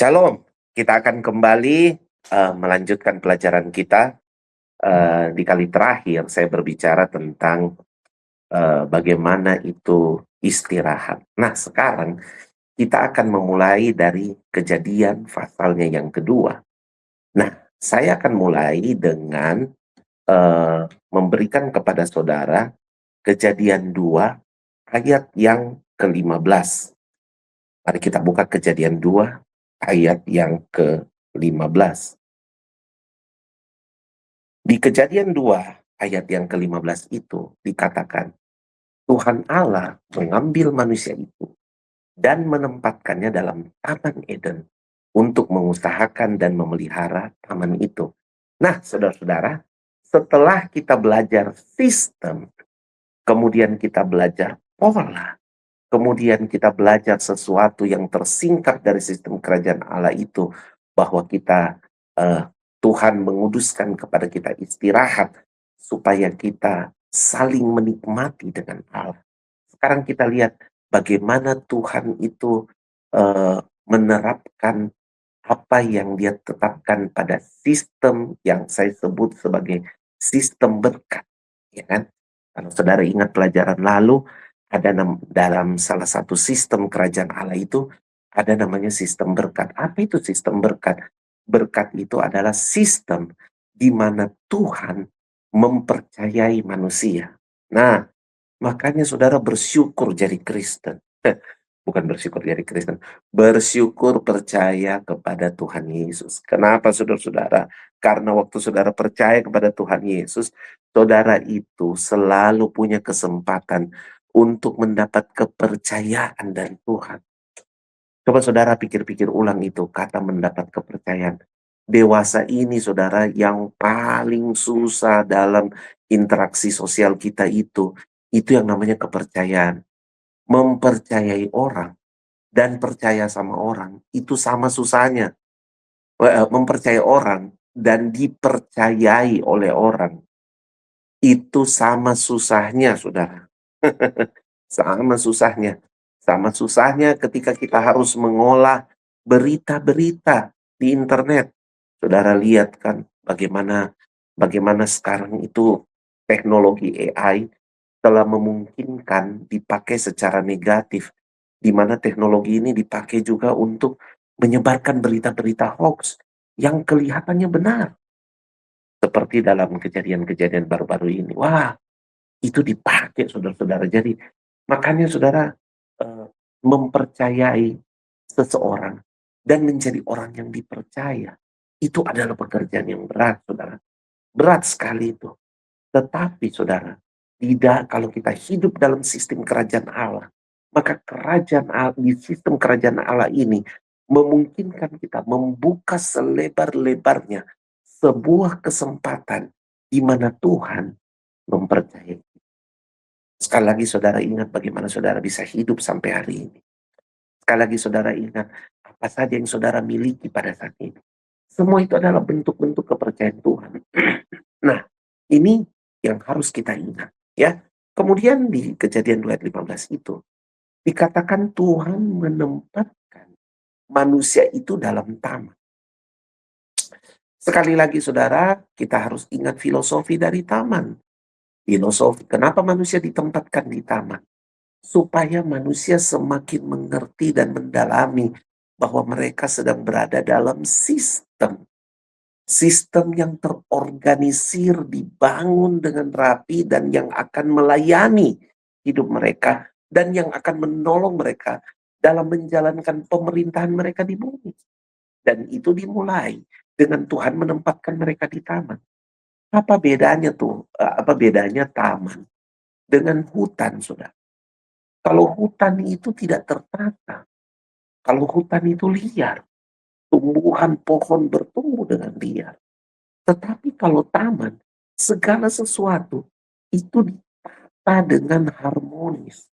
Shalom, kita akan kembali melanjutkan pelajaran kita. Di kali terakhir saya berbicara tentang bagaimana itu istirahat. Nah, sekarang kita akan memulai dari Kejadian pasalnya yang kedua. Nah, saya akan mulai dengan memberikan kepada saudara Kejadian 2 ayat yang ke-15. Mari kita buka Kejadian 2 ayat yang ke-15. Di Kejadian 2 ayat yang ke-15 itu dikatakan, Tuhan Allah mengambil manusia itu dan menempatkannya dalam Taman Eden untuk mengusahakan dan memelihara taman itu. Nah, saudara-saudara, setelah kita belajar sistem, kemudian kita belajar pola, kemudian kita belajar sesuatu yang tersingkap dari sistem kerajaan Allah itu, bahwa kita Tuhan menguduskan kepada kita istirahat supaya kita saling menikmati dengan Allah. Sekarang kita lihat bagaimana Tuhan itu menerapkan apa yang Dia tetapkan pada sistem yang saya sebut sebagai sistem berkat, ya kan? Kalau saudara ingat pelajaran lalu, ada dalam salah satu sistem kerajaan Allah itu ada namanya sistem berkat. Apa itu sistem berkat? Berkat itu adalah sistem di mana Tuhan mempercayai manusia. Nah, makanya saudara bersyukur jadi Kristen. Bukan bersyukur jadi Kristen, bersyukur percaya kepada Tuhan Yesus. Kenapa saudara-saudara? Karena waktu saudara percaya kepada Tuhan Yesus, saudara itu selalu punya kesempatan untuk mendapat kepercayaan dari Tuhan. Coba saudara pikir-pikir ulang itu, kata mendapat kepercayaan. Dewasa ini saudara yang paling susah dalam interaksi sosial kita itu yang namanya kepercayaan. Mempercayai orang dan percaya sama orang itu sama susahnya. Mempercayai orang dan dipercayai oleh orang itu sama susahnya, saudara. Sama susahnya. Sama susahnya ketika kita harus mengolah berita-berita di internet. Saudara lihat kan bagaimana sekarang itu teknologi AI telah memungkinkan dipakai secara negatif, di mana teknologi ini dipakai juga untuk menyebarkan berita-berita hoax yang kelihatannya benar. Seperti dalam kejadian-kejadian baru-baru ini. Wah, itu dipakai saudara-saudara. Jadi makanya saudara mempercayai seseorang dan menjadi orang yang dipercaya, itu adalah pekerjaan yang berat, saudara. Berat sekali itu. Tetapi saudara, tidak, kalau kita hidup dalam sistem kerajaan Allah, maka kerajaan Allah, di sistem kerajaan Allah ini memungkinkan kita membuka selebar-lebarnya sebuah kesempatan di mana Tuhan mempercayai. Sekali lagi saudara ingat bagaimana saudara bisa hidup sampai hari ini. Sekali lagi saudara ingat apa saja yang saudara miliki pada saat ini. Semua itu adalah bentuk-bentuk kepercayaan Tuhan. Nah, ini yang harus kita ingat, ya. Kemudian di Kejadian 2 ayat 15 itu dikatakan Tuhan menempatkan manusia itu dalam taman. Sekali lagi saudara, kita harus ingat filosofi dari taman. Filosofi, kenapa manusia ditempatkan di taman? Supaya manusia semakin mengerti dan mendalami bahwa mereka sedang berada dalam sistem. Sistem yang terorganisir, dibangun dengan rapi, dan yang akan melayani hidup mereka, dan yang akan menolong mereka dalam menjalankan pemerintahan mereka di bumi. Dan itu dimulai dengan Tuhan menempatkan mereka di taman. Apa bedanya tuh? Apa bedanya taman dengan hutan, saudara? Kalau hutan itu tidak tertata, kalau hutan itu liar, tumbuhan pohon bertumbuh dengan liar. Tetapi kalau taman, segala sesuatu itu ditata dengan harmonis.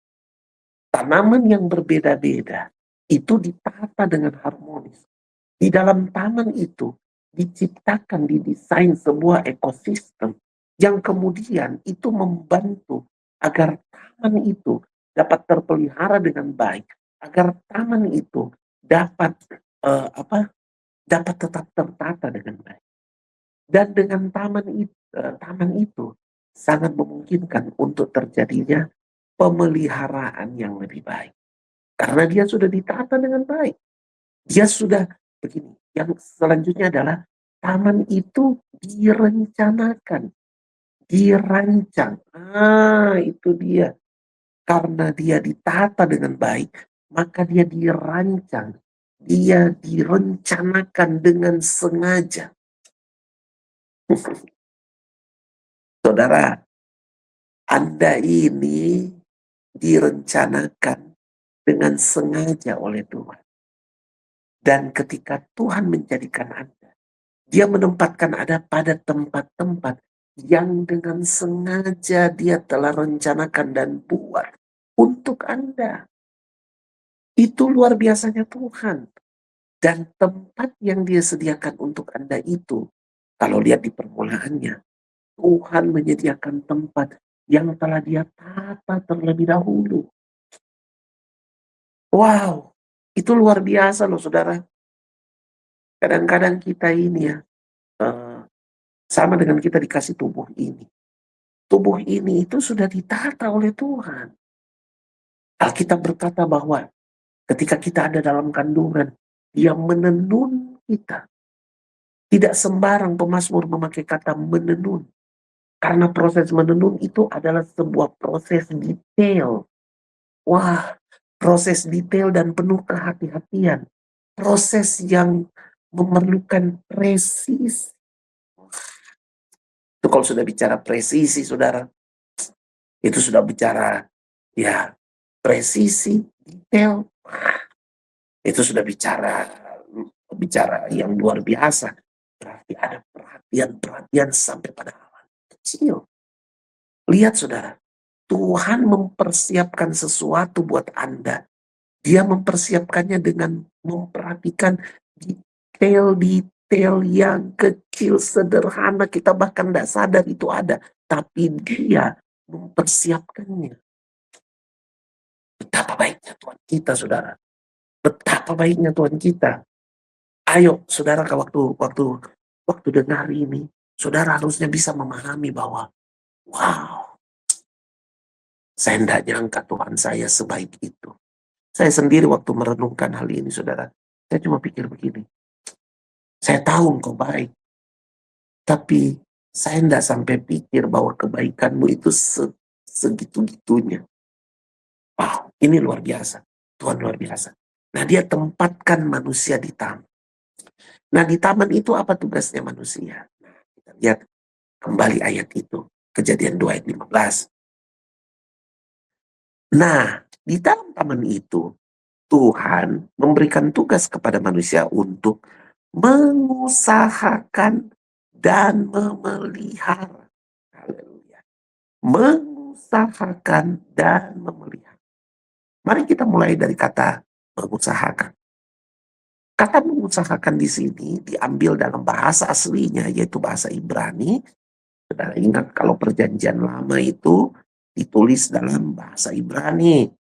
Tanaman yang berbeda-beda itu ditata dengan harmonis. Di dalam taman itu diciptakan, didesain sebuah ekosistem yang kemudian itu membantu agar taman itu dapat terpelihara dengan baik, agar taman itu dapat apa, dapat tetap tertata dengan baik. Dan dengan taman itu sangat memungkinkan untuk terjadinya pemeliharaan yang lebih baik. Karena dia sudah ditata dengan baik. Dia sudah begini, yang selanjutnya adalah taman itu direncanakan, dirancang. Itu dia. Karena dia ditata dengan baik, maka dia dirancang, dia direncanakan dengan sengaja. Saudara, Anda ini direncanakan dengan sengaja oleh Tuhan. Dan ketika Tuhan menjadikan Anda, dia menempatkan Anda pada tempat-tempat yang dengan sengaja dia telah rencanakan dan buat untuk Anda. Itu luar biasanya Tuhan. Dan tempat yang dia sediakan untuk Anda itu, kalau lihat di permulaannya, Tuhan menyediakan tempat yang telah dia tata terlebih dahulu. Wow, itu luar biasa loh saudara. Kadang-kadang kita ini ya, eh, sama dengan kita dikasih tubuh ini. Tubuh ini itu sudah ditata oleh Tuhan. Alkitab berkata bahwa ketika kita ada dalam kandungan, dia menenun kita. Tidak sembarang pemazmur memakai kata menenun. Karena proses menenun itu adalah sebuah proses detail. Wah, proses detail dan penuh kehati-hatian. Proses yang memerlukan presisi. Itu kalau sudah bicara presisi, saudara, itu sudah bicara ya presisi, detail. Itu sudah bicara yang luar biasa. Berarti ada perhatian-perhatian sampai pada hal kecil. Lihat saudara, Tuhan mempersiapkan sesuatu buat Anda. Dia mempersiapkannya dengan memperhatikan detail-detail yang kecil, sederhana. Kita bahkan tidak sadar itu ada. Tapi dia mempersiapkannya. Betapa baiknya Tuhan kita, saudara. Betapa baiknya Tuhan kita. Ayo, saudara, waktu dengar ini, saudara harusnya bisa memahami bahwa, wow, saya tidak nyangka Tuhan saya sebaik itu. Saya sendiri waktu merenungkan hal ini, saudara, saya cuma pikir begini, saya tahu engkau baik, tapi saya tidak sampai pikir bahwa kebaikanmu itu segitu-gitunya. Wow, ini luar biasa. Tuhan luar biasa. Nah, dia tempatkan manusia di taman. Nah, di taman itu apa tugasnya manusia? Nah, kita lihat kembali ayat itu. Kejadian 2 ayat 15. Nah, di dalam taman itu, Tuhan memberikan tugas kepada manusia untuk mengusahakan dan memelihara. Haleluya. Mengusahakan dan memelihara. Mari kita mulai dari kata mengusahakan. Kata mengusahakan di sini diambil dalam bahasa aslinya, yaitu bahasa Ibrani. Saudara ingat kalau perjanjian lama itu ditulis dalam bahasa Ibrani,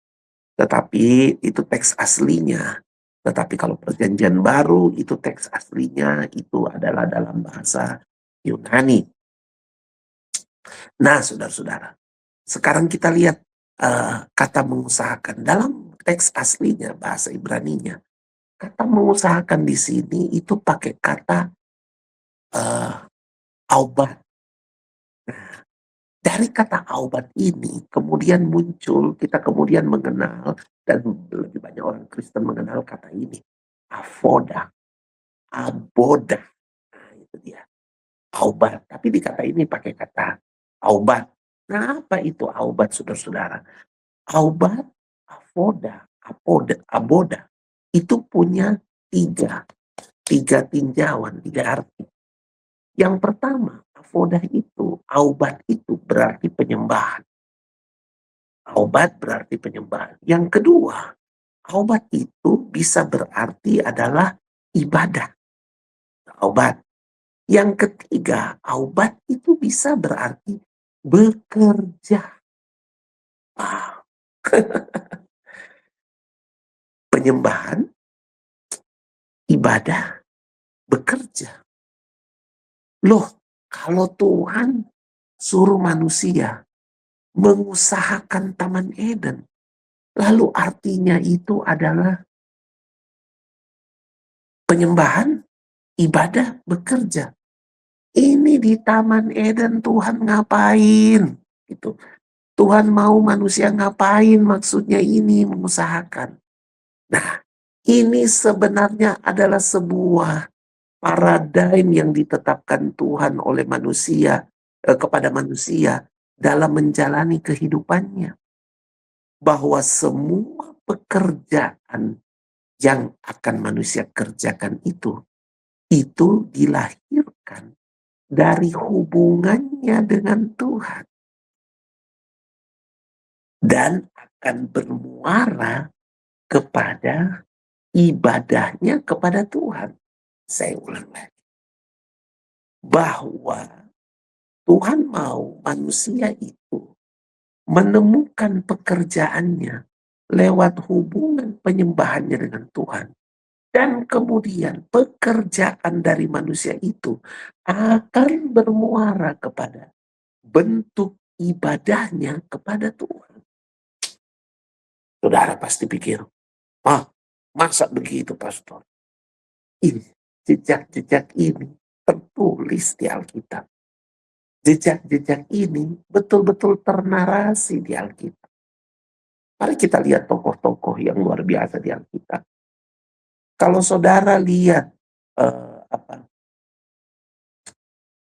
tetapi itu teks aslinya. Tetapi kalau perjanjian baru itu teks aslinya itu adalah dalam bahasa Yunani. Nah, saudara-saudara, sekarang kita lihat kata mengusahakan dalam teks aslinya bahasa Ibraninya. Kata mengusahakan di sini itu pakai kata aubat. Dari kata aubat ini kemudian muncul, kita kemudian mengenal, dan lebih banyak orang Kristen mengenal kata ini, avoda, aboda. Nah, itu dia, aubat. Tapi di kata ini pakai kata aubat. Nah, apa itu aubat, saudara-saudara? Aubat, avoda, aboda, itu punya tiga tinjauan, tiga arti. Yang pertama, avoda itu, aubat itu berarti penyembahan. Aubat berarti penyembahan. Yang kedua, aubat itu bisa berarti adalah ibadah. Aubat. Yang ketiga, aubat itu bisa berarti bekerja. Wow. Penyembahan, ibadah, bekerja. Loh, kalau Tuhan suruh manusia mengusahakan Taman Eden, lalu artinya itu adalah penyembahan, ibadah, bekerja. Ini di Taman Eden Tuhan ngapain? Gitu. Tuhan mau manusia ngapain? Maksudnya ini mengusahakan. Nah, ini sebenarnya adalah sebuah paradigm yang ditetapkan Tuhan oleh manusia kepada manusia dalam menjalani kehidupannya, bahwa semua pekerjaan yang akan manusia kerjakan itu dilahirkan dari hubungannya dengan Tuhan dan akan bermuara kepada ibadahnya kepada Tuhan. Saya ulang lagi, bahwa Tuhan mau manusia itu menemukan pekerjaannya lewat hubungan penyembahannya dengan Tuhan. Dan kemudian pekerjaan dari manusia itu akan bermuara kepada bentuk ibadahnya kepada Tuhan. Saudara pasti pikir, masa begitu pastor? Ini jejak-jejak ini tertulis di Alkitab. Jejak-jejak ini betul-betul ternarasi di Alkitab. Mari kita lihat tokoh-tokoh yang luar biasa di Alkitab. Kalau saudara lihat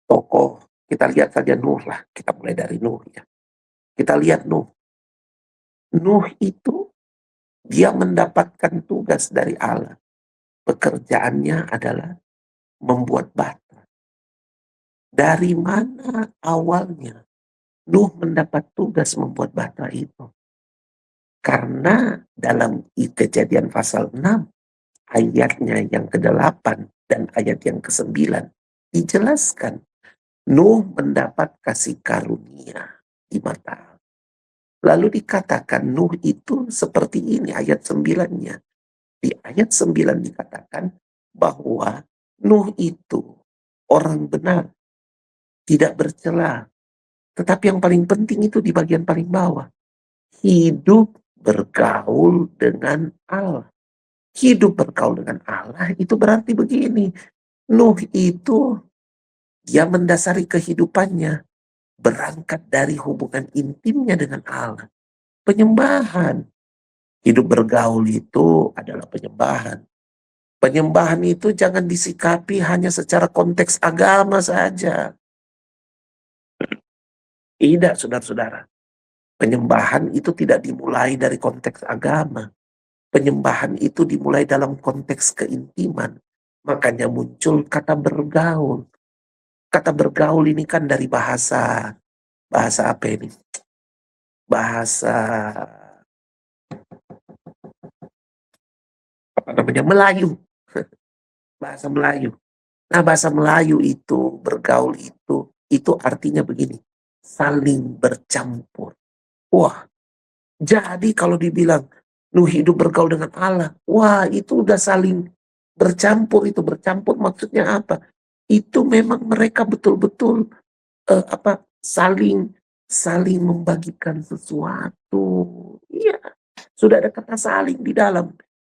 tokoh, kita lihat saja Nuh lah. Kita mulai dari Nuh ya. Kita lihat Nuh. Nuh itu dia mendapatkan tugas dari Allah. Pekerjaannya adalah membuat bata. Dari mana awalnya Nuh mendapat tugas membuat bata itu? Karena dalam Kejadian pasal 6, ayatnya yang ke-8 dan ayat yang ke-9, dijelaskan Nuh mendapat kasih karunia di mata Allah. Lalu dikatakan Nuh itu seperti ini ayat 9-nya. Di ayat 9 dikatakan bahwa Nuh itu orang benar, tidak bercela. Tetapi yang paling penting itu di bagian paling bawah. Hidup bergaul dengan Allah. Hidup bergaul dengan Allah itu berarti begini. Nuh itu dia mendasari kehidupannya berangkat dari hubungan intimnya dengan Allah. Penyembahan. Hidup bergaul itu adalah penyembahan. Penyembahan itu jangan disikapi hanya secara konteks agama saja. Tidak, saudara-saudara. Penyembahan itu tidak dimulai dari konteks agama. Penyembahan itu dimulai dalam konteks keintiman. Makanya muncul kata bergaul. Kata bergaul ini kan dari bahasa apa ini? Bahasa apa namanya? Melayu. Bahasa Melayu. Nah, bahasa Melayu itu, bergaul itu artinya begini, saling bercampur. Wah, jadi kalau dibilang, lu hidup bergaul dengan Allah, wah itu udah saling bercampur. Itu bercampur maksudnya apa? Itu memang mereka betul-betul saling membagikan sesuatu. Iya, sudah ada kata saling di dalam.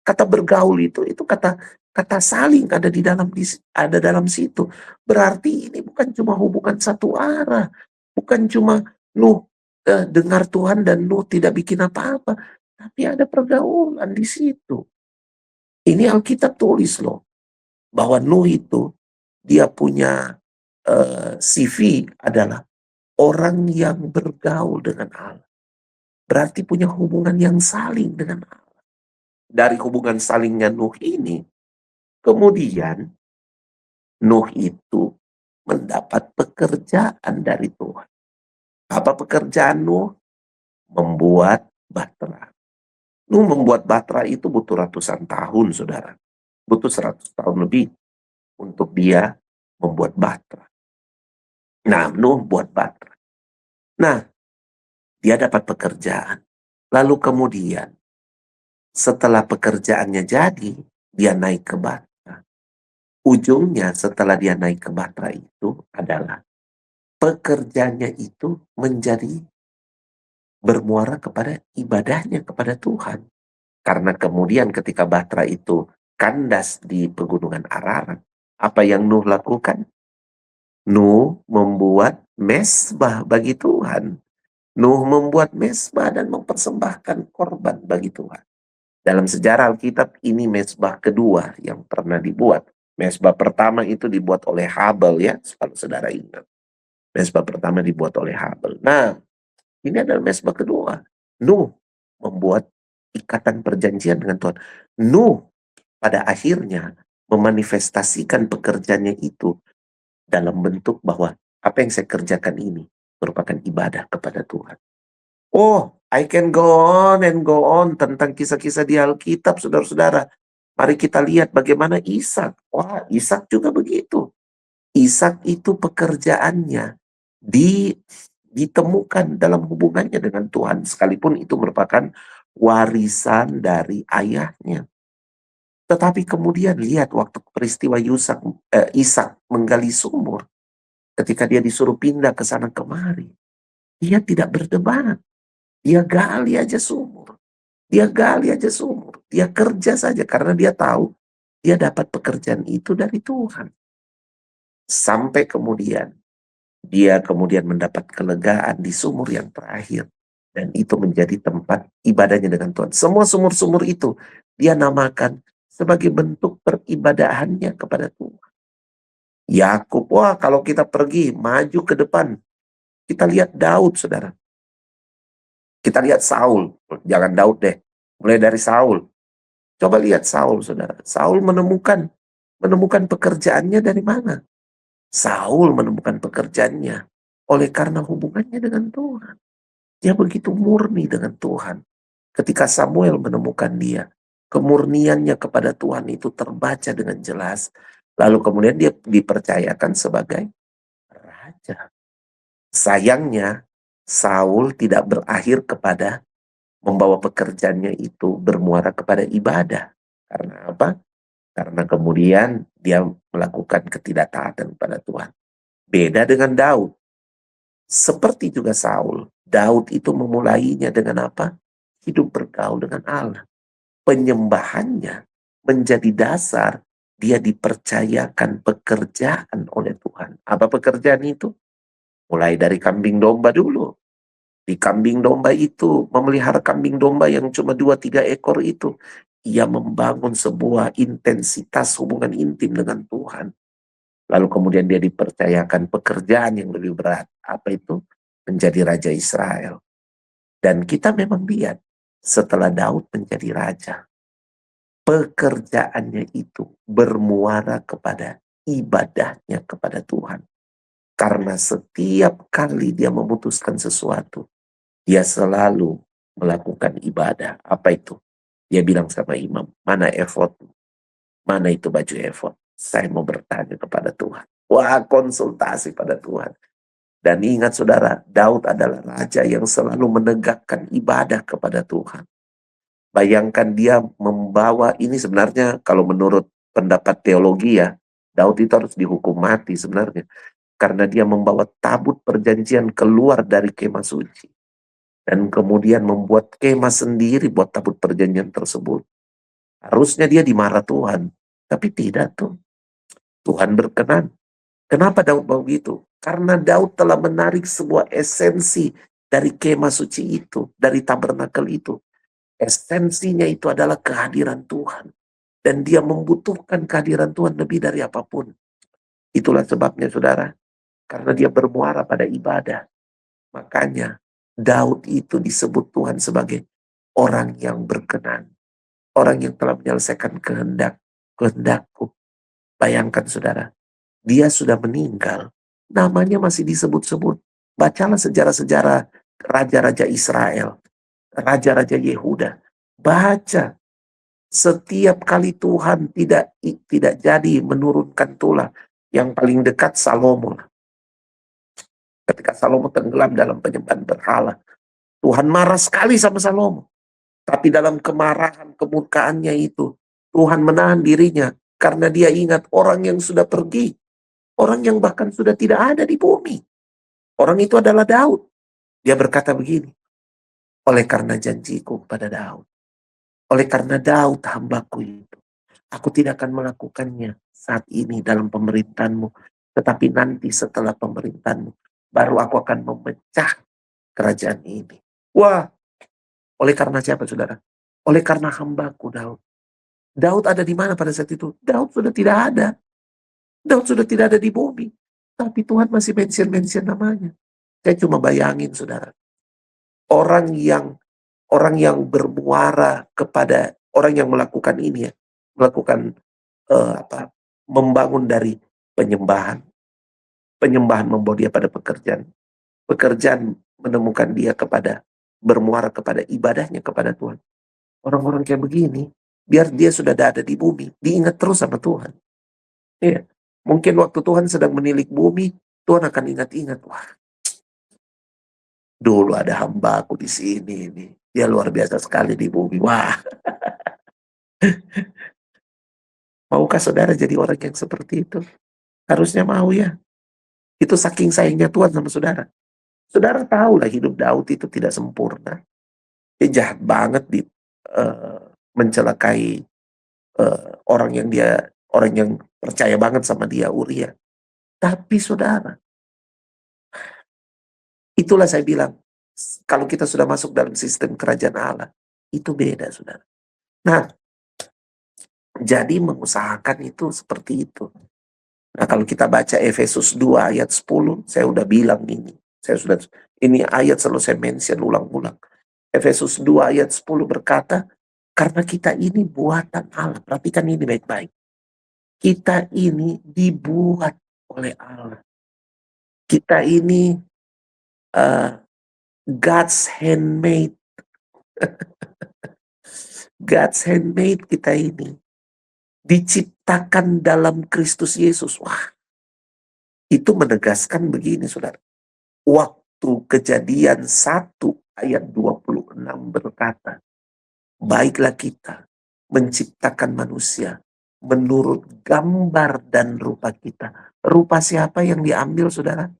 Kata bergaul itu kata saling ada dalam situ. Berarti ini bukan cuma hubungan satu arah, bukan cuma Nuh dengar Tuhan dan Nuh tidak bikin apa-apa, tapi ada pergaulan di situ. Ini Alkitab tulis loh, bahwa Nuh itu dia punya CV adalah orang yang bergaul dengan Allah. Berarti punya hubungan yang saling dengan Allah. Dari hubungan salingnya Nuh ini, kemudian Nuh itu mendapat pekerjaan dari Tuhan. Apa pekerjaan Nuh? Membuat bahtera. Nuh membuat bahtera itu butuh ratusan tahun, saudara. Butuh 100 tahun lebih untuk dia membuat bahtera. Nah, Nuh buat bahtera. Nah, dia dapat pekerjaan. Lalu kemudian, setelah pekerjaannya jadi, dia naik ke bata. Ujungnya setelah dia naik ke Batra itu adalah pekerjaannya itu menjadi bermuara kepada ibadahnya kepada Tuhan. Karena kemudian ketika Batra itu kandas di pegunungan Ararat, apa yang Nuh lakukan? Nuh membuat mezbah bagi Tuhan. Nuh membuat mezbah dan mempersembahkan korban bagi Tuhan. Dalam sejarah Alkitab ini mezbah kedua yang pernah dibuat. Mezbah pertama itu dibuat oleh Habel ya, kalau saudara ingat. Mezbah pertama dibuat oleh Habel. Nah, ini adalah mezbah kedua. Nuh membuat ikatan perjanjian dengan Tuhan. Nuh pada akhirnya memanifestasikan pekerjaannya itu dalam bentuk bahwa apa yang saya kerjakan ini merupakan ibadah kepada Tuhan. Oh, I can go on and go on tentang kisah-kisah di Alkitab, saudara-saudara. Mari kita lihat bagaimana Ishak. Wah, Ishak juga begitu. Ishak itu pekerjaannya ditemukan dalam hubungannya dengan Tuhan, sekalipun itu merupakan warisan dari ayahnya. Tetapi kemudian lihat waktu peristiwa Ishak menggali sumur, ketika dia disuruh pindah ke sana kemari, dia tidak berdebat. Dia gali aja sumur. Dia gali aja sumur. Dia kerja saja karena dia tahu dia dapat pekerjaan itu dari Tuhan. Sampai kemudian dia kemudian mendapat kelegaan di sumur yang terakhir. Dan itu menjadi tempat ibadahnya dengan Tuhan. Semua sumur-sumur itu dia namakan sebagai bentuk peribadahannya kepada Tuhan. Yakub, wah kalau kita pergi maju ke depan, kita lihat Daud, saudara. Kita lihat Saul, jangan Daud deh, mulai dari Saul. Coba lihat Saul, saudara. Saul menemukan pekerjaannya dari mana? Saul menemukan pekerjaannya oleh karena hubungannya dengan Tuhan. Dia begitu murni dengan Tuhan. Ketika Samuel menemukan dia, kemurniannya kepada Tuhan itu terbaca dengan jelas. Lalu kemudian dia dipercayakan sebagai raja. Sayangnya, Saul tidak berakhir kepada membawa pekerjaannya itu bermuara kepada ibadah. Karena apa? Karena kemudian dia melakukan ketidaktaatan kepada Tuhan. Beda dengan Daud. Seperti juga Saul, Daud itu memulainya dengan apa? Hidup bergaul dengan Allah. Penyembahannya menjadi dasar dia dipercayakan pekerjaan oleh Tuhan. Apa pekerjaan itu? Mulai dari kambing domba dulu. Di kambing domba itu, memelihara kambing domba yang cuma 2-3 ekor itu, ia membangun sebuah intensitas hubungan intim dengan Tuhan. Lalu kemudian dia dipercayakan pekerjaan yang lebih berat. Apa itu? Menjadi Raja Israel. Dan kita memang lihat, setelah Daud menjadi raja, pekerjaannya itu bermuara kepada ibadahnya kepada Tuhan. Karena setiap kali dia memutuskan sesuatu, dia selalu melakukan ibadah. Apa itu? Dia bilang sama imam, mana efod? Mana itu baju efod? Saya mau bertanya kepada Tuhan. Wah, konsultasi pada Tuhan. Dan ingat saudara, Daud adalah raja yang selalu menegakkan ibadah kepada Tuhan. Bayangkan dia membawa, ini sebenarnya kalau menurut pendapat teologi ya, Daud itu harus dihukum mati sebenarnya. Karena dia membawa tabut perjanjian keluar dari kemah suci. Dan kemudian membuat kemah sendiri buat tabut perjanjian tersebut. Harusnya dia dimarah Tuhan. Tapi tidak tuh. Tuhan berkenan. Kenapa Daud begitu? Karena Daud telah menarik sebuah esensi dari kemah suci itu. Dari tabernakel itu. Esensinya itu adalah kehadiran Tuhan. Dan dia membutuhkan kehadiran Tuhan lebih dari apapun. Itulah sebabnya saudara. Karena dia bermuara pada ibadah. Makanya Daud itu disebut Tuhan sebagai orang yang berkenan. Orang yang telah menyelesaikan kehendakku. Bayangkan saudara, dia sudah meninggal. Namanya masih disebut-sebut. Bacalah sejarah-sejarah raja-raja Israel. Raja-raja Yehuda. Baca. Setiap kali Tuhan tidak jadi menurunkan tulah. Yang paling dekat Salomo. Ketika Salomo tenggelam dalam penyembahan berhala, Tuhan marah sekali sama Salomo. Tapi dalam kemarahan, kemurkaannya itu, Tuhan menahan dirinya. Karena dia ingat orang yang sudah pergi, orang yang bahkan sudah tidak ada di bumi. Orang itu adalah Daud. Dia berkata begini, oleh karena janjiku kepada Daud, oleh karena Daud hambaku itu, aku tidak akan melakukannya saat ini dalam pemerintahanmu, tetapi nanti setelah pemerintahanmu, baru aku akan memecah kerajaan ini. Wah, oleh karena siapa saudara? Oleh karena hambaku Daud. Daud ada di mana pada saat itu? Daud sudah tidak ada. Daud sudah tidak ada di bumi. Tapi Tuhan masih mention namanya. Saya cuma bayangin saudara. Orang yang bermuara kepada orang yang melakukan ini ya, melakukan membangun dari penyembahan membawa dia pada pekerjaan menemukan dia kepada bermuara kepada ibadahnya kepada Tuhan. Orang-orang kayak begini, biar dia sudah ada di bumi, diingat terus sama Tuhan. Iya. Mungkin waktu Tuhan sedang menilik bumi, Tuhan akan ingat-ingat, wah, dulu ada hambaku di sini ini. Dia luar biasa sekali di bumi. Wah, maukah saudara jadi orang yang seperti itu? Harusnya mau ya. Itu saking sayangnya Tuhan sama saudara. Saudara tahu lah hidup Daud itu tidak sempurna. Dia jahat banget mencelakai orang yang percaya banget sama dia, Uria. Tapi saudara, itulah saya bilang, kalau kita sudah masuk dalam sistem kerajaan Allah, itu beda saudara. Nah, jadi mengusahakan itu seperti itu. Nah, kalau kita baca Efesus 2 ayat 10, saya udah bilang ini. Ini ayat selalu saya mention ulang-ulang. Efesus 2 ayat 10 berkata, karena kita ini buatan Allah. Perhatikan ini baik-baik. Kita ini dibuat oleh Allah. Kita ini God's handmade. God's handmade kita ini. Diciptakan dalam Kristus Yesus. Wah, itu menegaskan begini saudara. Waktu Kejadian 1 ayat 26 berkata, baiklah kita menciptakan manusia menurut gambar dan rupa kita. Rupa siapa yang diambil saudara?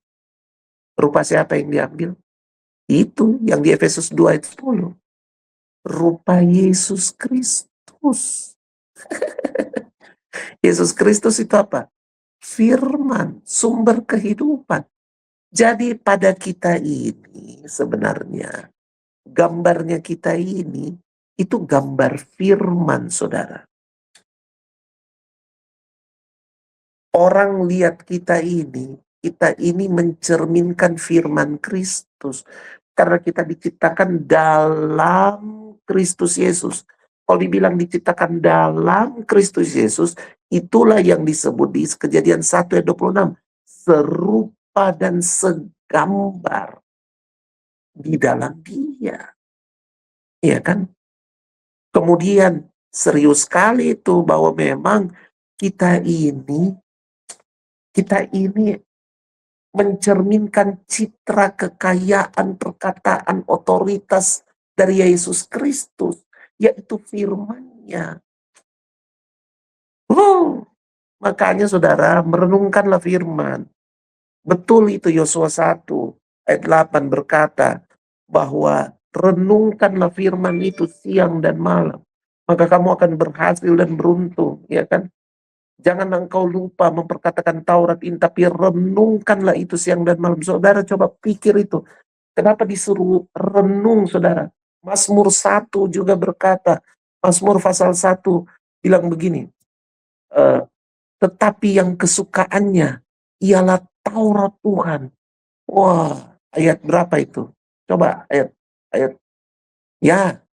Rupa siapa yang diambil? Itu yang di Efesus 2 ayat 10. Rupa Yesus Kristus. Yesus Kristus itu apa? Firman, sumber kehidupan. Jadi pada kita ini sebenarnya, gambarnya kita ini, itu gambar firman saudara. Orang lihat kita ini mencerminkan firman Kristus. Karena kita diciptakan dalam Kristus Yesus. Kalau dibilang diciptakan dalam Kristus Yesus, itulah yang disebut di Kejadian 1 ayat 26. Serupa dan segambar di dalam dia. Iya kan? Kemudian serius sekali itu bahwa memang kita ini mencerminkan citra kekayaan perkataan otoritas dari Yesus Kristus, yaitu firman-Nya. Makanya saudara, merenungkanlah firman. Betul itu Yosua 1 ayat 8 berkata bahwa renungkanlah firman itu siang dan malam, maka kamu akan berhasil dan beruntung, ya kan? Jangan engkau lupa memperkatakan Taurat ini, tapi renungkanlah itu siang dan malam. Saudara coba pikir itu. Kenapa disuruh renung saudara? Mazmur 1 juga berkata, Mazmur pasal 1 bilang begini, tetapi yang kesukaannya ialah Taurat Tuhan. Wah, ayat berapa itu? Coba ayat. Ya,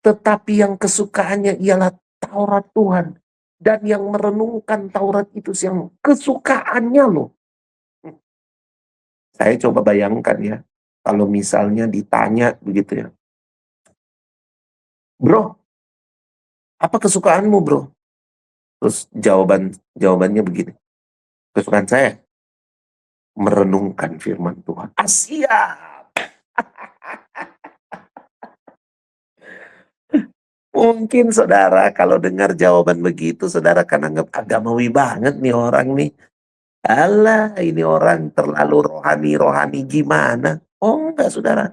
tetapi yang kesukaannya ialah Taurat Tuhan. Dan yang merenungkan Taurat itu yang kesukaannya loh. Saya coba bayangkan ya, kalau misalnya ditanya begitu ya, bro, apa kesukaanmu bro? Terus jawabannya begini, kesukaan saya merenungkan firman Tuhan. Siap. Mungkin saudara kalau dengar jawaban begitu, saudara kan anggap agamawi banget nih orang nih. Alah, ini orang terlalu rohani-rohani gimana? Oh enggak, saudara.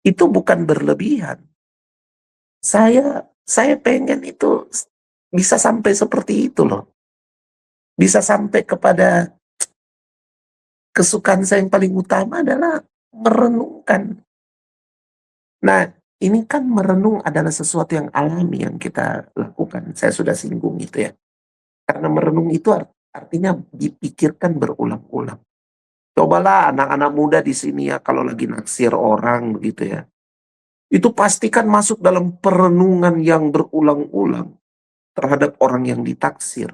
Itu bukan berlebihan. Saya pengen itu bisa sampai seperti itu loh. Bisa sampai kepada kesukaan saya yang paling utama adalah merenungkan. Nah, ini kan merenung adalah sesuatu yang alami yang kita lakukan. Saya sudah singgung itu ya. Karena merenung itu artinya dipikirkan berulang-ulang. Cobalah anak-anak muda di sini ya, kalau lagi naksir orang begitu ya. Itu pastikan masuk dalam perenungan yang berulang-ulang terhadap orang yang ditaksir.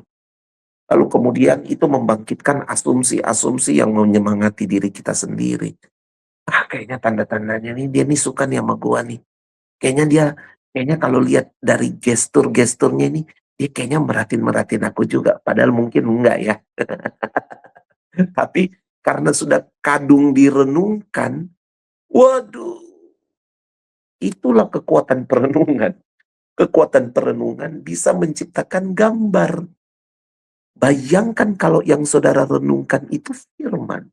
Lalu kemudian itu membangkitkan asumsi-asumsi yang menyemangati diri kita sendiri. Ah, kayaknya tanda-tandanya nih dia nih suka nih sama gua nih. Kayaknya dia, kayaknya kalau lihat dari gestur-gesturnya nih, dia kayaknya meratin-meratin aku juga. Padahal mungkin enggak ya. Tapi karena sudah kadung direnungkan, waduh, itulah kekuatan perenungan. Kekuatan perenungan bisa menciptakan gambar. Bayangkan kalau yang saudara renungkan itu firman.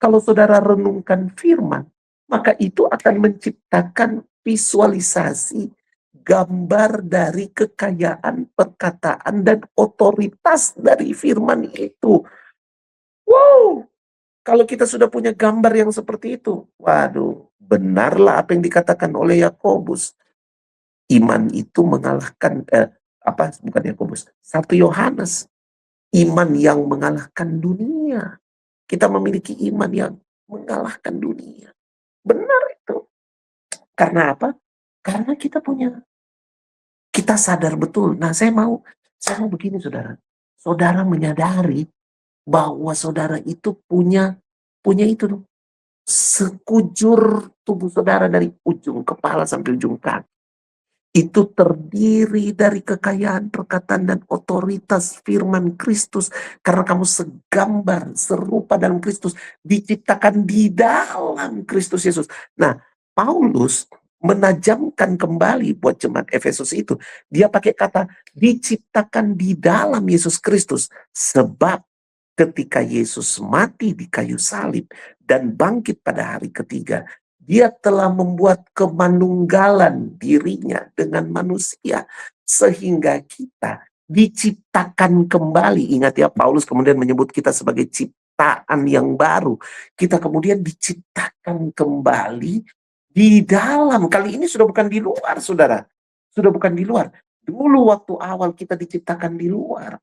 Kalau saudara renungkan firman, maka itu akan menciptakan visualisasi gambar dari kekayaan perkataan dan otoritas dari firman itu. Wow, kalau kita sudah punya gambar yang seperti itu, waduh, benarlah apa yang dikatakan oleh Yakobus. Iman itu mengalahkan bukan Yakobus, 1 Yohanes. Iman yang mengalahkan dunia. Kita memiliki iman yang mengalahkan dunia. Benar itu. Karena apa? Karena kita sadar betul. Nah, saya mau begini, saudara. Saudara menyadari bahwa saudara itu punya itu tuh, sekujur tubuh saudara dari ujung kepala sampai ujung kaki. Itu terdiri dari kekayaan perkataan dan otoritas firman Kristus. Karena kamu segambar, serupa dalam Kristus, diciptakan di dalam Kristus Yesus. Nah, Paulus menajamkan kembali buat jemaat Efesus itu. Dia pakai kata diciptakan di dalam Yesus Kristus. Sebab ketika Yesus mati di kayu salib dan bangkit pada hari ketiga, dia telah membuat kemanunggalan dirinya dengan manusia, sehingga kita diciptakan kembali. Ingat ya, Paulus kemudian menyebut kita sebagai ciptaan yang baru. Kita kemudian diciptakan kembali di dalam. Kali ini sudah bukan di luar, saudara. Sudah bukan di luar. Dulu waktu awal kita diciptakan di luar.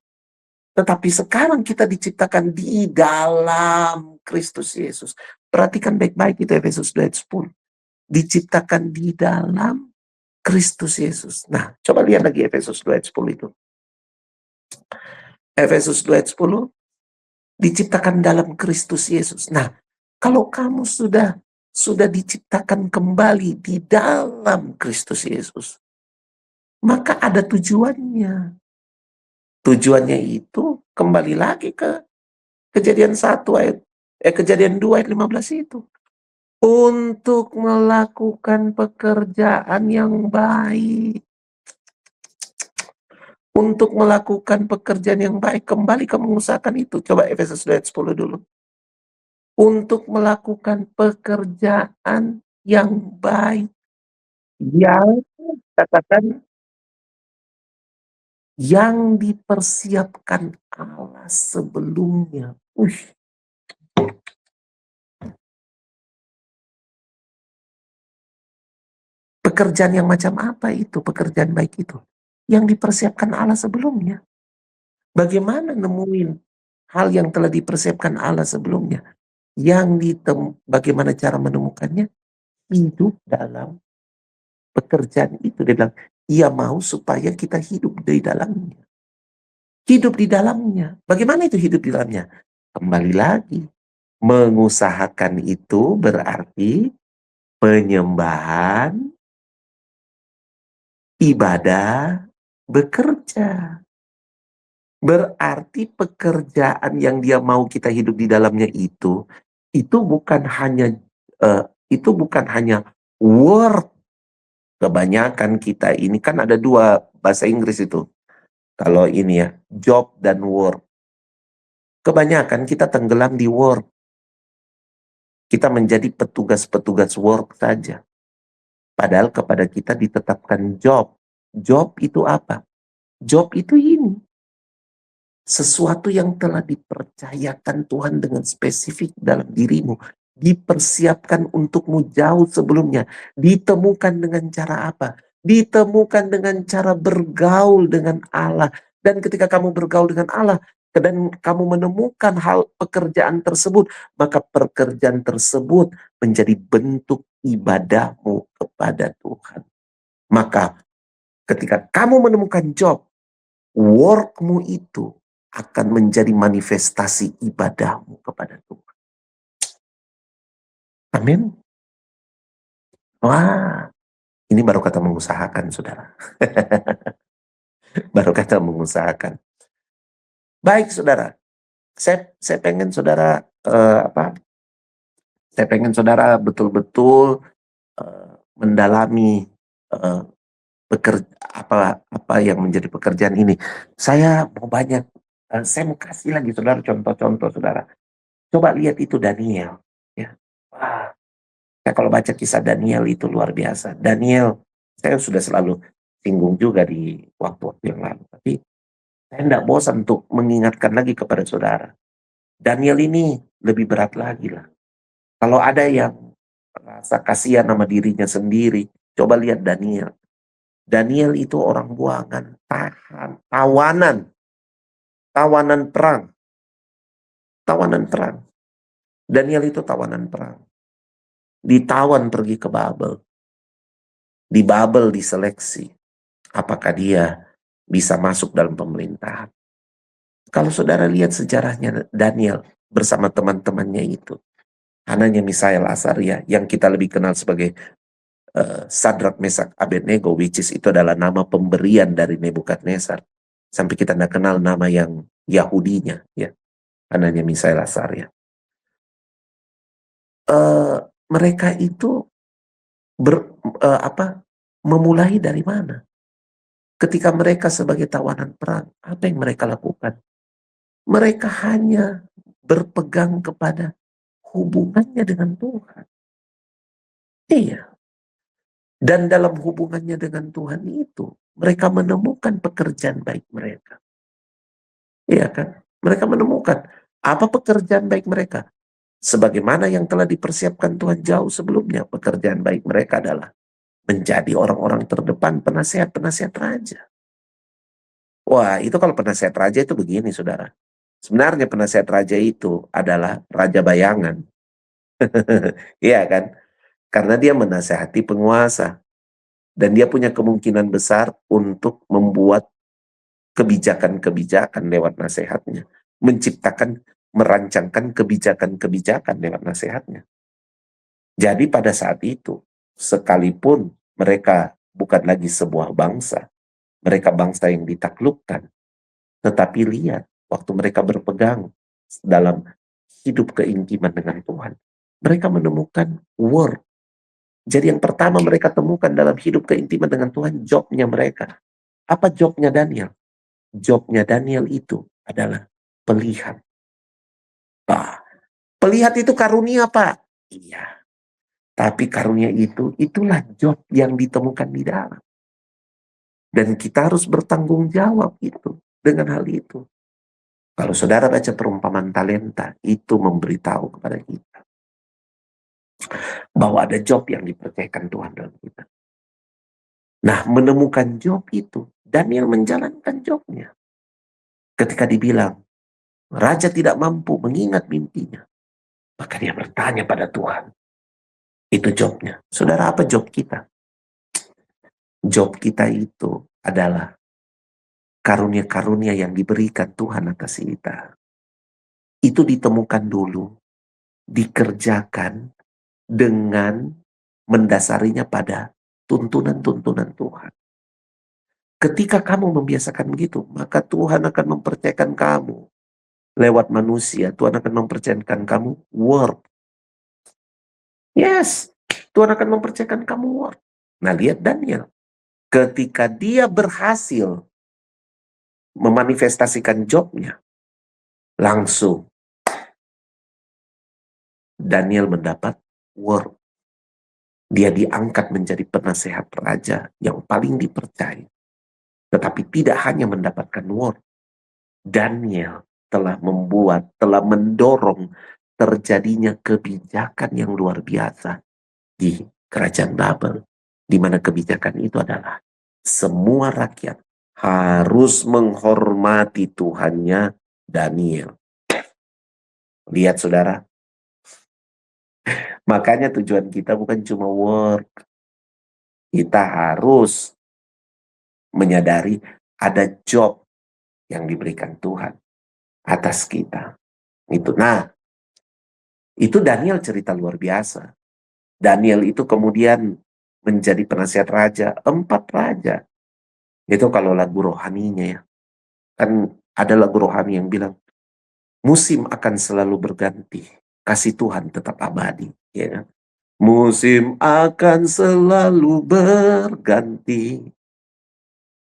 Tetapi sekarang kita diciptakan di dalam Kristus Yesus. Perhatikan baik-baik itu Efesus 2 ayat 10. Diciptakan di dalam Kristus Yesus. Nah, coba lihat lagi Efesus 2 ayat 10 itu. Efesus 2 ayat 10, diciptakan dalam Kristus Yesus. Nah, kalau kamu sudah diciptakan kembali di dalam Kristus Yesus, maka ada tujuannya. Tujuannya itu kembali lagi ke Kejadian 2 ayat 15 itu. Untuk melakukan pekerjaan yang baik. Untuk melakukan pekerjaan yang baik. Kembali kamu mengusahakan itu. Coba Efesus 2 ayat 10 dulu. Untuk melakukan pekerjaan yang baik. Yang katakan yang dipersiapkan Allah sebelumnya. Pekerjaan yang macam apa itu? Pekerjaan baik itu yang dipersiapkan Allah sebelumnya. Bagaimana nemuin hal yang telah dipersiapkan Allah sebelumnya? Bagaimana cara menemukannya? Hidup dalam pekerjaan itu. Dia bilang, ia mau supaya kita hidup di dalamnya. Hidup di dalamnya. Bagaimana itu hidup di dalamnya? Kembali lagi. Mengusahakan itu berarti penyembahan, ibadah, bekerja. Berarti pekerjaan yang dia mau kita hidup di dalamnya itu bukan hanya word, Kebanyakan kita ini kan ada 2 bahasa Inggris itu, kalau ini ya, job dan work. Kebanyakan kita tenggelam di work. Kita menjadi petugas-petugas work saja. Padahal kepada kita ditetapkan job. Job itu apa? Job itu ini, sesuatu yang telah dipercayakan Tuhan dengan spesifik dalam dirimu. Dipersiapkan untukmu jauh sebelumnya. Ditemukan dengan cara apa? Ditemukan dengan cara bergaul dengan Allah. Dan ketika kamu bergaul dengan Allah, dan kamu menemukan hal pekerjaan tersebut, maka pekerjaan tersebut menjadi bentuk ibadahmu kepada Tuhan. Maka ketika kamu menemukan job, workmu itu akan menjadi manifestasi ibadahmu kepada Tuhan. Amin. Wah, ini baru kata mengusahakan, saudara. Baru kata mengusahakan. Baik, saudara. Saya pengen saudara saya pengen saudara betul-betul mendalami apa yang menjadi pekerjaan ini. Saya mau kasih lagi saudara contoh-contoh, saudara. Coba lihat itu Daniel, ya. Wah, saya kalau baca kisah Daniel itu luar biasa. Daniel, saya sudah selalu singgung juga di waktu-waktu yang lalu. Tapi saya tidak bosan untuk mengingatkan lagi kepada saudara. Daniel ini lebih berat lagi lah. Kalau ada yang rasa kasihan sama dirinya sendiri, coba lihat Daniel. Daniel itu orang buangan, tawanan perang. Daniel itu tawanan perang. Ditawan pergi ke Babel. Di Babel diseleksi. Apakah dia bisa masuk dalam pemerintahan? Kalau saudara lihat sejarahnya Daniel bersama teman-temannya itu, Hananya, Misael, Azaria, yang kita lebih kenal sebagai Sadrak, Mesak, Abednego, which is itu adalah nama pemberian dari Nebukadnezar. Sampai kita tidak kenal nama yang Yahudinya, ya, Hananya, Misael, Azaria. Mereka itu memulai dari mana? Ketika mereka sebagai tawanan perang, apa yang mereka lakukan? Mereka hanya berpegang kepada hubungannya dengan Tuhan. Iya. Dan dalam hubungannya dengan Tuhan itu, mereka menemukan pekerjaan baik mereka. Iya kan? Mereka menemukan apa pekerjaan baik mereka. Sebagaimana yang telah dipersiapkan Tuhan jauh sebelumnya, pekerjaan baik mereka adalah menjadi orang-orang terdepan, penasehat-penasehat raja. Wah, itu kalau penasehat raja itu begini, saudara. Sebenarnya penasehat raja itu adalah raja bayangan. Iya kan? Karena dia menasehati penguasa. Dan dia punya kemungkinan besar untuk membuat kebijakan-kebijakan lewat nasihatnya. Merancangkan kebijakan-kebijakan lewat nasihatnya. Jadi pada saat itu, sekalipun mereka bukan lagi sebuah bangsa, mereka bangsa yang ditaklukkan, tetapi lihat, waktu mereka berpegang dalam hidup keintiman dengan Tuhan, mereka menemukan work. Jadi yang pertama mereka temukan dalam hidup keintiman dengan Tuhan, jobnya mereka. Apa jobnya Daniel? Jobnya Daniel itu adalah pelihat. Pelihat itu karunia, Pak. Iya. Tapi karunia itulah job yang ditemukan di dalam. Dan kita harus bertanggung jawab itu dengan hal itu. Kalau saudara baca perumpamaan talenta, itu memberitahu kepada kita bahwa ada job yang dipercayakan Tuhan dalam kita. Nah, menemukan job itu, Daniel menjalankan jobnya. Ketika dibilang, raja tidak mampu mengingat mimpinya, maka dia bertanya pada Tuhan. Itu jobnya. Saudara, apa job kita? Job kita itu adalah karunia-karunia yang diberikan Tuhan atas kita. Itu ditemukan dulu, dikerjakan dengan mendasarinya pada tuntunan-tuntunan Tuhan. Ketika kamu membiasakan begitu, maka Tuhan akan mempercayakan kamu lewat manusia. Tuhan akan mempercayakan kamu work. Yes, Tuhan akan mempercayakan kamu work. Nah, lihat Daniel. Ketika dia berhasil memanifestasikan jobnya, langsung Daniel mendapat work. Dia diangkat menjadi penasehat raja yang paling dipercaya. Tetapi tidak hanya mendapatkan work. Daniel telah mendorong terjadinya kebijakan yang luar biasa di kerajaan Babel. Di mana kebijakan itu adalah semua rakyat harus menghormati Tuhannya Daniel. Lihat saudara, makanya tujuan kita bukan cuma work. Kita harus menyadari ada job yang diberikan Tuhan atas kita. Itu. Nah, itu Daniel cerita luar biasa. Daniel itu kemudian menjadi penasihat raja, 4 raja. Itu kalau lagu rohaninya ya. Kan ada lagu rohani yang bilang, musim akan selalu berganti, kasih Tuhan tetap abadi. Ya kan? Musim akan selalu berganti,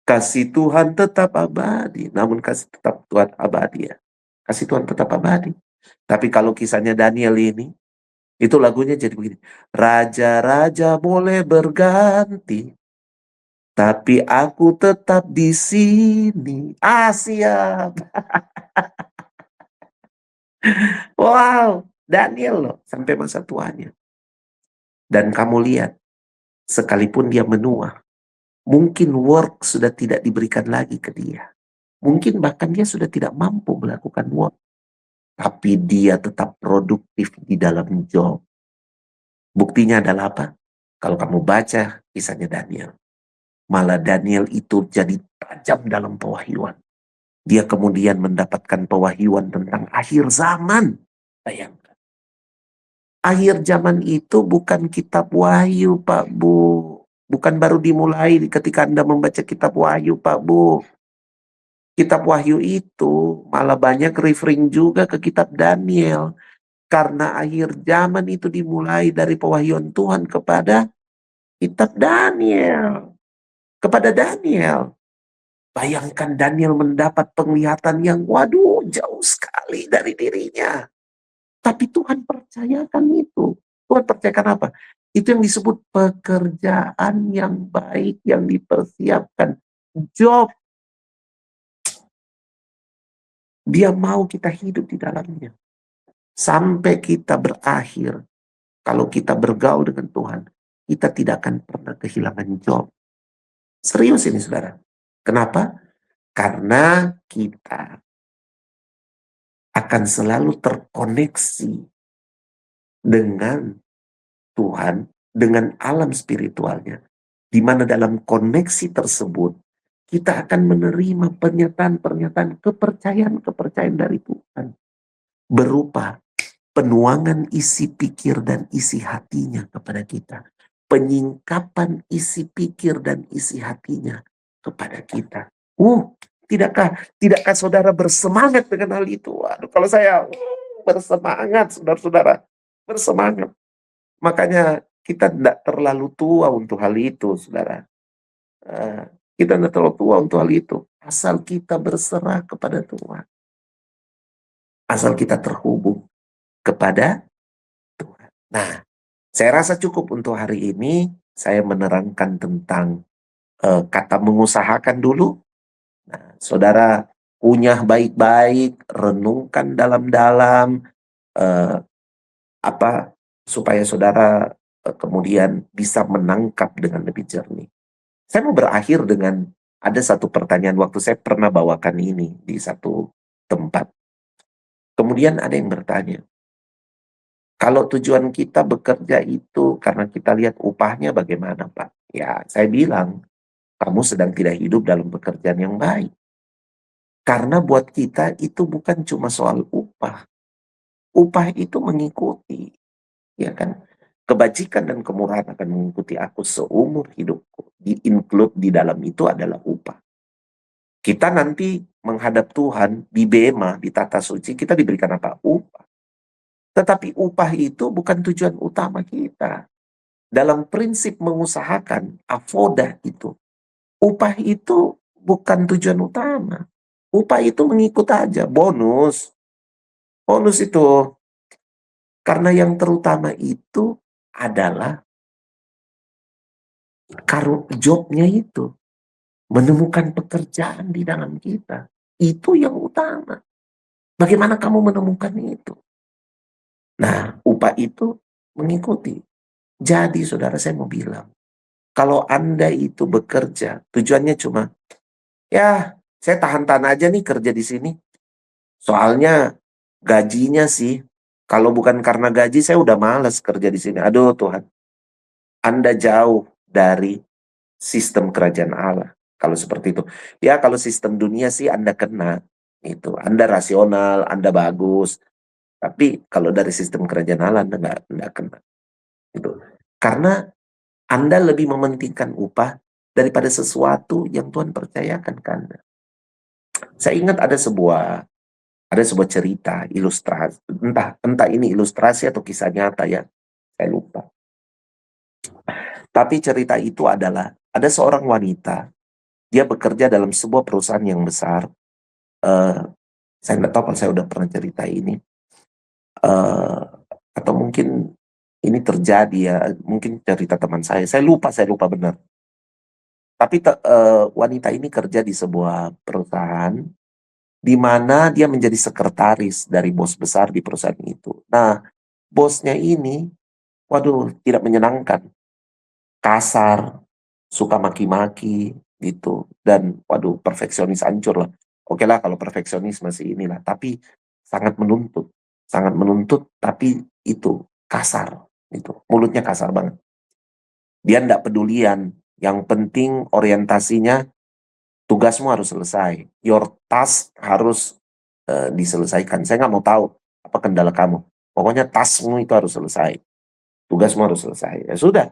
kasih Tuhan tetap abadi. Namun kasih tetap Tuhan abadi ya. Kasih Tuhan tetap abadi. Tapi kalau kisahnya Daniel ini, itu lagunya jadi begini. Raja-raja boleh berganti, tapi aku tetap di sini. Ah, siap. Wow, Daniel loh, sampai masa tuanya. Dan kamu lihat, sekalipun dia menua, mungkin work sudah tidak diberikan lagi ke dia. Mungkin bahkan dia sudah tidak mampu melakukan work. Tapi dia tetap produktif di dalam job. Buktinya adalah apa? Kalau kamu baca kisahnya Daniel. Malah Daniel itu jadi tajam dalam pewahyuan. Dia kemudian mendapatkan pewahyuan tentang akhir zaman. Bayangkan. Akhir zaman itu bukan kitab Wahyu, Pak Bu. Bukan baru dimulai ketika Anda membaca kitab Wahyu, Pak Bu. Kitab Wahyu itu malah banyak referring juga ke kitab Daniel. Karena akhir zaman itu dimulai dari pewahyuan Tuhan kepada kitab Daniel. Kepada Daniel. Bayangkan Daniel mendapat penglihatan yang waduh jauh sekali dari dirinya. Tapi Tuhan percayakan itu. Tuhan percayakan apa? Itu yang disebut pekerjaan yang baik yang dipersiapkan. Job. Dia mau kita hidup di dalamnya. Sampai kita berakhir. Kalau kita bergaul dengan Tuhan, kita tidak akan pernah kehilangan job. Serius ini saudara. Kenapa? Karena kita akan selalu terkoneksi dengan Tuhan, dengan alam spiritualnya. Di mana dalam koneksi tersebut, kita akan menerima pernyataan-pernyataan kepercayaan-kepercayaan dari Tuhan. Berupa penuangan isi pikir dan isi hatinya kepada kita. Penyingkapan isi pikir dan isi hatinya kepada kita. Tidakkah saudara bersemangat dengan hal itu? Aduh, kalau saya bersemangat, saudara-saudara. Bersemangat. Makanya kita tidak terlalu tua untuk hal itu, saudara. Kita tidak terlalu tua untuk hal itu. Asal kita berserah kepada Tuhan. Asal kita terhubung kepada Tuhan. Nah, saya rasa cukup untuk hari ini. Saya menerangkan tentang kata mengusahakan dulu. Nah, saudara kunyah baik-baik, renungkan dalam-dalam, supaya saudara kemudian bisa menangkap dengan lebih jernih. Saya mau berakhir dengan ada satu pertanyaan waktu saya pernah bawakan ini di satu tempat. Kemudian ada yang bertanya, kalau tujuan kita bekerja itu karena kita lihat upahnya bagaimana, Pak? Ya, saya bilang, kamu sedang tidak hidup dalam pekerjaan yang baik. Karena buat kita itu bukan cuma soal upah. Upah itu mengikuti, ya kan? Kebajikan dan kemurahan akan mengikuti aku seumur hidupku. Di-include di dalam itu adalah upah. Kita nanti menghadap Tuhan di bema, di tata suci, kita diberikan apa? Upah. Tetapi upah itu bukan tujuan utama kita. Dalam prinsip mengusahakan, avoda itu, upah itu bukan tujuan utama. Upah itu mengikut aja, bonus. Bonus itu. Karena yang terutama itu adalah jobnya itu. Menemukan pekerjaan di dalam kita. Itu yang utama. Bagaimana kamu menemukan itu? Nah, upah itu mengikuti. Jadi, saudara, saya mau bilang, kalau Anda itu bekerja, tujuannya cuma, ya, saya tahan-tahan aja nih kerja di sini. Soalnya gajinya sih, kalau bukan karena gaji, saya udah males kerja di sini. Aduh Tuhan, Anda jauh dari sistem kerajaan Allah. Kalau seperti itu. Ya, kalau sistem dunia sih Anda kena. Itu. Anda rasional, Anda bagus. Tapi kalau dari sistem kerajaan Allah, Anda nggak kena. Gitu. Karena Anda lebih mementingkan upah daripada sesuatu yang Tuhan percayakan ke Anda. Saya ingat ada sebuah cerita, ilustrasi, entah ini ilustrasi atau kisah nyata ya, saya lupa. Tapi cerita itu adalah, ada seorang wanita, dia bekerja dalam sebuah perusahaan yang besar. Saya nggak tahu kalau saya udah pernah cerita ini, atau mungkin ini terjadi ya, mungkin cerita teman saya lupa benar. Tapi wanita ini kerja di sebuah perusahaan, di mana dia menjadi sekretaris dari bos besar di perusahaan itu. Nah, bosnya ini, waduh, tidak menyenangkan, kasar, suka maki-maki, gitu. Dan, waduh, perfeksionis hancur lah. Oke lah, kalau perfeksionis masih inilah. Tapi sangat menuntut. Sangat menuntut, tapi itu kasar. Gitu. Mulutnya kasar banget. Dia nggak pedulian. Yang penting orientasinya, tugasmu harus selesai. Your task harus diselesaikan. Saya nggak mau tahu apa kendala kamu. Pokoknya taskmu itu harus selesai. Tugasmu harus selesai. Ya sudah.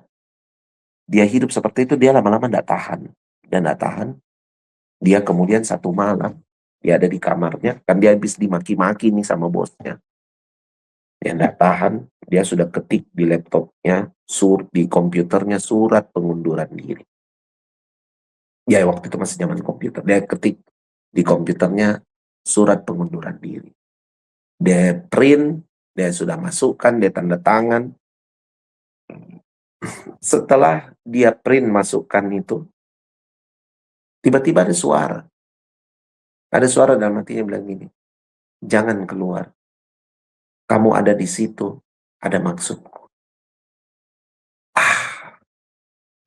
Dia hidup seperti itu, dia lama-lama nggak tahan. Dia nggak tahan. Dia kemudian satu malam, dia ada di kamarnya, kan dia habis dimaki-maki nih sama bosnya. Dia nggak tahan, dia sudah ketik di laptopnya, di komputernya surat pengunduran diri. Ya waktu itu masih zaman komputer. Dia ketik di komputernya surat pengunduran diri. Dia print, dia sudah masukkan, dia tanda tangan. Setelah dia print masukkan itu, tiba-tiba ada suara. Ada suara dalam hatinya bilang gini, jangan keluar. Kamu ada di situ, ada maksudku.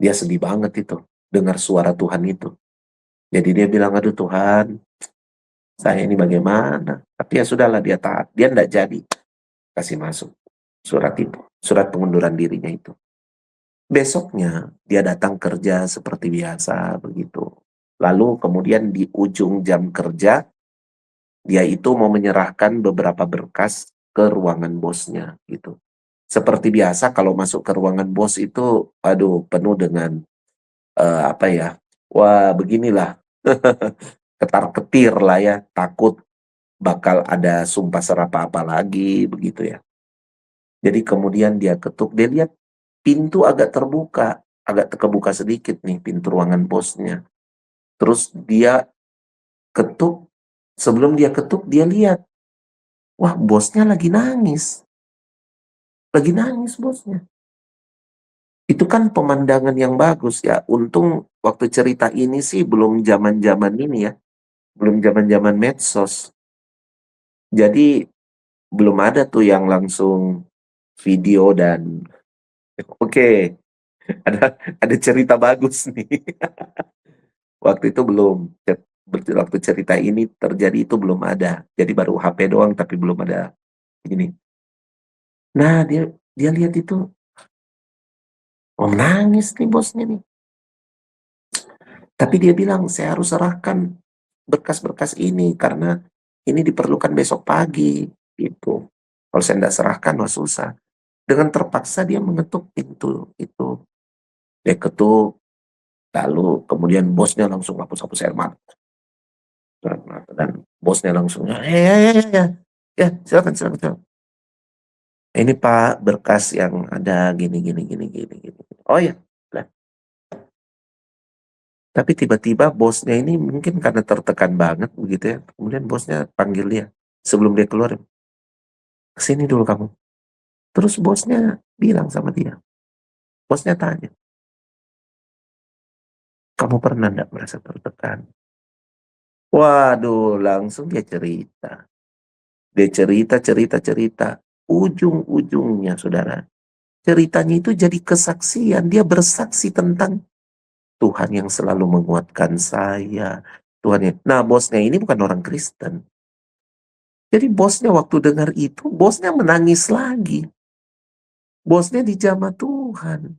Dia sedih banget itu, dengar suara Tuhan itu. Jadi dia bilang, aduh Tuhan, saya ini bagaimana? Tapi ya sudahlah, dia taat. Dia enggak jadi kasih masuk surat itu, surat pengunduran dirinya itu. Besoknya, dia datang kerja seperti biasa, begitu. Lalu kemudian di ujung jam kerja, dia itu mau menyerahkan beberapa berkas ke ruangan bosnya, gitu. Seperti biasa kalau masuk ke ruangan bos itu, aduh, penuh dengan apa ya, wah beginilah, ketar-ketir lah ya, takut bakal ada sumpah serapah apa lagi, begitu ya. Jadi kemudian dia ketuk, dia lihat pintu agak terbuka, agak kebuka sedikit nih pintu ruangan bosnya. Terus dia ketuk, sebelum dia ketuk dia lihat, wah bosnya lagi nangis. Lagi nangis bosnya. Itu kan pemandangan yang bagus ya. Untung waktu cerita ini sih belum zaman-zaman ini ya. Belum zaman-zaman medsos. Jadi belum ada tuh yang langsung video dan oke, ada cerita bagus nih. Waktu itu belum. Waktu cerita ini terjadi itu belum ada. Jadi baru HP doang tapi belum ada ini. Nah, dia lihat itu, oh nangis nih bosnya nih. Tapi dia bilang, saya harus serahkan berkas-berkas ini karena ini diperlukan besok pagi. Gitu. Kalau saya tidak serahkan, wah susah. Dengan terpaksa dia mengetuk pintu itu. Dia ketuk, lalu kemudian bosnya langsung hapus-hapus air mata. Dan bosnya langsung, ya silakan. Ini Pak, berkas yang ada gini gini gini gini gini. Oh ya, lah. Tapi tiba-tiba bosnya ini mungkin karena tertekan banget begitu ya, kemudian bosnya panggil dia, sebelum dia keluar, "Kesini dulu kamu." Terus bosnya bilang sama dia, bosnya tanya, "Kamu pernah nggak merasa tertekan?" Waduh, langsung dia cerita. Dia cerita cerita cerita, ujung-ujungnya Saudara, ceritanya itu jadi kesaksian, dia bersaksi tentang Tuhan yang selalu menguatkan saya, Tuhan yang nah bosnya ini bukan orang Kristen. Jadi bosnya waktu dengar itu, bosnya menangis lagi. Bosnya dijamah Tuhan.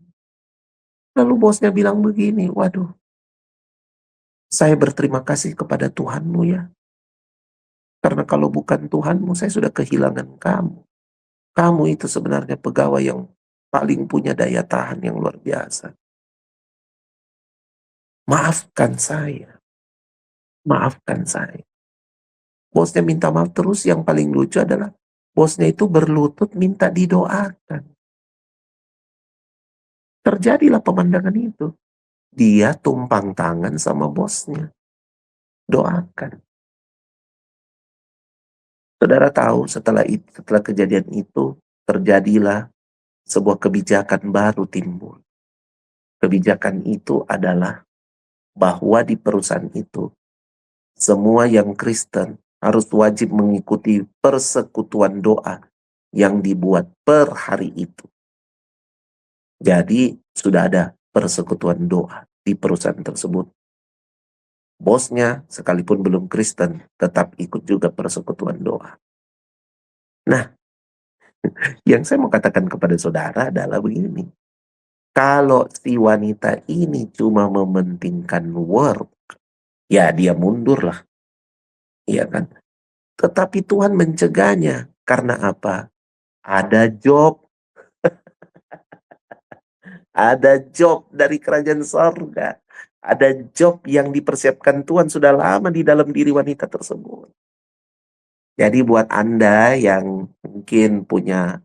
Lalu bosnya bilang begini, "Waduh, saya berterima kasih kepada Tuhanmu ya. Karena kalau bukan Tuhanmu, saya sudah kehilangan kamu. Kamu itu sebenarnya pegawai yang paling punya daya tahan yang luar biasa. Maafkan saya, maafkan saya." Bosnya minta maaf terus, yang paling lucu adalah bosnya itu berlutut minta didoakan. Terjadilah pemandangan itu. Dia tumpang tangan sama bosnya, doakan. Saudara tahu setelah kejadian itu, terjadilah sebuah kebijakan baru timbul. Kebijakan itu adalah bahwa di perusahaan itu, semua yang Kristen harus wajib mengikuti persekutuan doa yang dibuat per hari itu. Jadi sudah ada persekutuan doa di perusahaan tersebut. Bosnya sekalipun belum Kristen, tetap ikut juga persekutuan doa. Nah, yang saya mau katakan kepada saudara adalah begini. Kalau si wanita ini cuma mementingkan work, ya dia mundur lah, iya kan? Tetapi Tuhan mencegahnya. Karena apa? Ada job dari kerajaan sorga. Ada job yang dipersiapkan Tuhan sudah lama di dalam diri wanita tersebut. Jadi buat Anda yang mungkin punya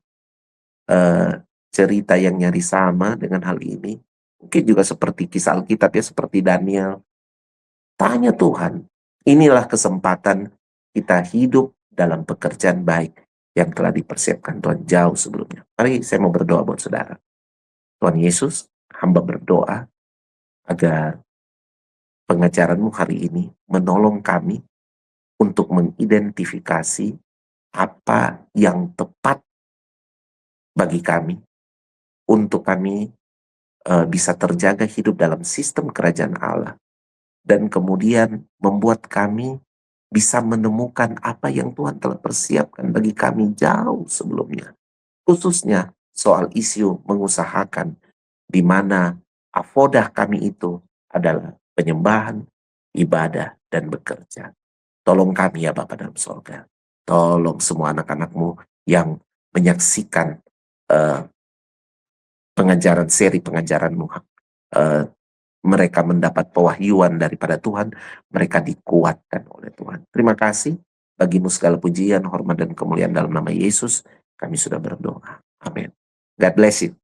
cerita yang nyaris sama dengan hal ini, mungkin juga seperti kisah Alkitab ya, seperti Daniel, tanya Tuhan. Inilah kesempatan kita hidup dalam pekerjaan baik yang telah dipersiapkan Tuhan jauh sebelumnya. Mari saya mau berdoa buat saudara. Tuhan Yesus, hamba berdoa agar pengajaranmu hari ini menolong kami untuk mengidentifikasi apa yang tepat bagi kami, untuk kami bisa terjaga hidup dalam sistem kerajaan Allah, dan kemudian membuat kami bisa menemukan apa yang Tuhan telah persiapkan bagi kami jauh sebelumnya. Khususnya soal isu mengusahakan, di mana avodah kami itu adalah penyembahan, ibadah, dan bekerja. Tolong kami ya Bapa dalam sorga. Tolong semua anak-anakmu yang menyaksikan uh, seri pengajaranmu. Mereka mendapat pewahyuan daripada Tuhan, mereka dikuatkan oleh Tuhan. Terima kasih, bagimu segala pujian, hormat, dan kemuliaan dalam nama Yesus, kami sudah berdoa. Amin. God bless you.